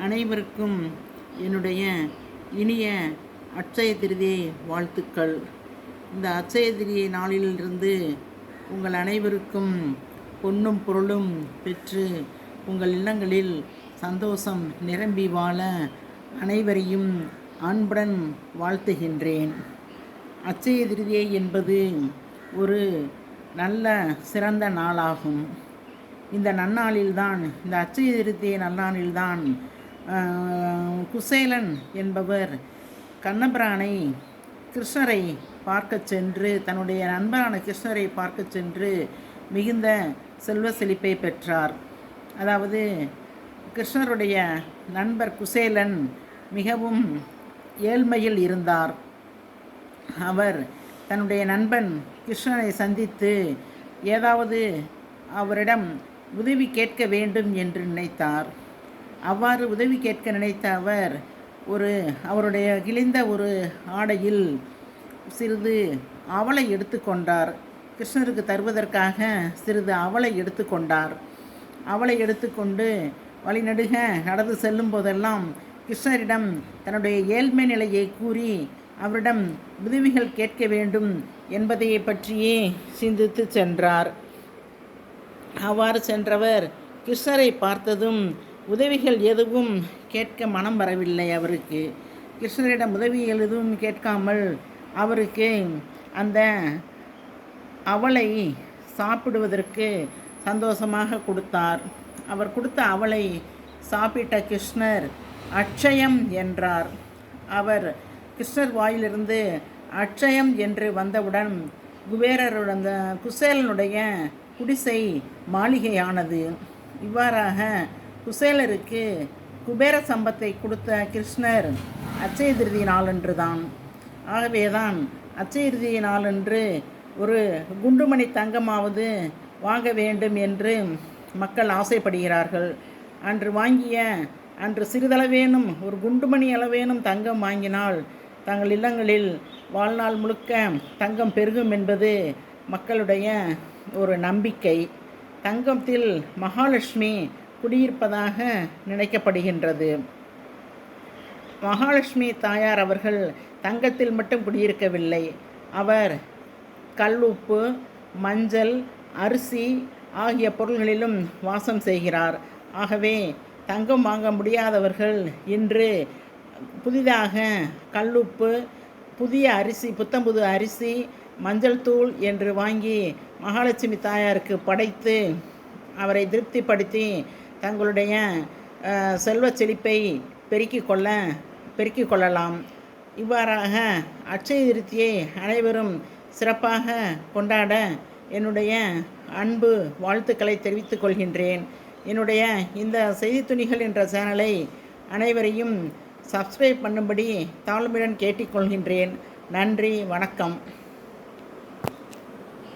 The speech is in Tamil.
அனைவருக்கும் என்னுடைய இனிய அட்சய திருதியை வாழ்த்துக்கள். இந்த அட்சய திருதியை நாளிலிருந்து உங்கள் அனைவருக்கும் பொன்னும் பொருளும் பெற்று உங்கள் இல்லங்களில் சந்தோஷம் நிரம்பி வாழ அனைவரையும் அன்புடன் வாழ்த்துகின்றேன். அட்சய திருதியை என்பது ஒரு நல்ல சிறந்த நாளாகும். இந்த நன்னாளில்தான், இந்த அட்சய திருதியை நன்னாளில்தான் குசேலன் என்பவர் கண்ணபிரானை கிருஷ்ணரை பார்க்க சென்று, தன்னுடைய நண்பரான கிருஷ்ணரை பார்க்க சென்று மிகுந்த செல்வ செழிப்பை பெற்றார். அதாவது கிருஷ்ணருடைய நண்பர் குசேலன் மிகவும் ஏழ்மையில் இருந்தார். அவர் தன்னுடைய நண்பன் கிருஷ்ணனை சந்தித்து ஏதாவது அவரிடம் உதவி கேட்க வேண்டும் என்று நினைத்தார். அவ்வாறு உதவி கேட்க நினைத்த அவர் அவருடைய கிழிந்த ஒரு ஆடையில் சிறிது அவலை எடுத்துக்கொண்டார். கிருஷ்ணருக்கு தருவதற்காக சிறிது அவலை எடுத்துக்கொண்டார். அவலை எடுத்துக்கொண்டு வழிநடுக நடந்து செல்லும் போதெல்லாம் கிருஷ்ணரிடம் தன்னுடைய ஏழ்மை நிலையை கூறி அவரிடம் உதவிகள் கேட்க வேண்டும் என்பதை பற்றியே சிந்தித்து சென்றார். அவ்வாறு சென்றவர் கிருஷ்ணரை பார்த்ததும் உதவிகள் எதுவும் கேட்க மனம் வரவில்லை. அவருக்கு கிருஷ்ணரிடம் உதவிகள் எதுவும் கேட்காமல் அவருக்கு அந்த அவலை சாப்பிடுவதற்கு சந்தோஷமாக கொடுத்தார். அவர் கொடுத்த அவலை சாப்பிட்ட கிருஷ்ணர் அட்சயம் என்றார். அவர் கிருஷ்ணர் வாயிலிருந்து அட்சயம் என்று வந்தவுடன் குபேரருடைய குசேலனுடைய குடிசை மாளிகையானது. இவ்வாறாக குசேலருக்கு குபேர சம்பத்தை கொடுத்த கிருஷ்ணர் அட்சய திருதி நாளன்று தான். ஆகவேதான் அட்சய திருதி நாளன்று ஒரு குண்டுமணி தங்கமாவது வாங்க வேண்டும் என்று மக்கள் ஆசைப்படுகிறார்கள். அன்று சிறிதளவேனும் ஒரு குண்டுமணி அளவேனும் தங்கம் வாங்கினால் தங்கள் இல்லங்களில் வாழ்நாள் முழுக்க தங்கம் பெருகும் என்பது மக்களுடைய ஒரு நம்பிக்கை. தங்கத்தில் மகாலட்சுமி குடியிருப்பதாக நினைக்கப்படுகின்றது. மகாலட்சுமி தாயார் அவர்கள் தங்கத்தில் மட்டும் குடியிருக்கவில்லை. அவர் கல்லுப்பு, மஞ்சள், அரிசி ஆகிய பொருள்களிலும் வாசம் செய்கிறார். ஆகவே தங்கம் வாங்க முடியாதவர்கள் இன்று புதிதாக கல்லுப்பு, புதிய அரிசி, புத்தம்புது அரிசி, மஞ்சள் தூள் என்று வாங்கி மகாலட்சுமி தாயாருக்கு படைத்து அவரை திருப்திப்படுத்தி தங்களுடைய செல்வ செழிப்பை பெருக்கிக் கொள்ளலாம். இவ்வாறாக அட்சய திருதியை அனைவரும் சிறப்பாக கொண்டாட என்னுடைய அன்பு வாழ்த்துக்களை தெரிவித்துக் கொள்கின்றேன். என்னுடைய இந்த செய்தி துணிகள் என்ற சேனலை அனைவரையும் சப்ஸ்கிரைப் பண்ணும்படி தாழ்மையுடன் கேட்டுக்கொள்கின்றேன். நன்றி, வணக்கம்.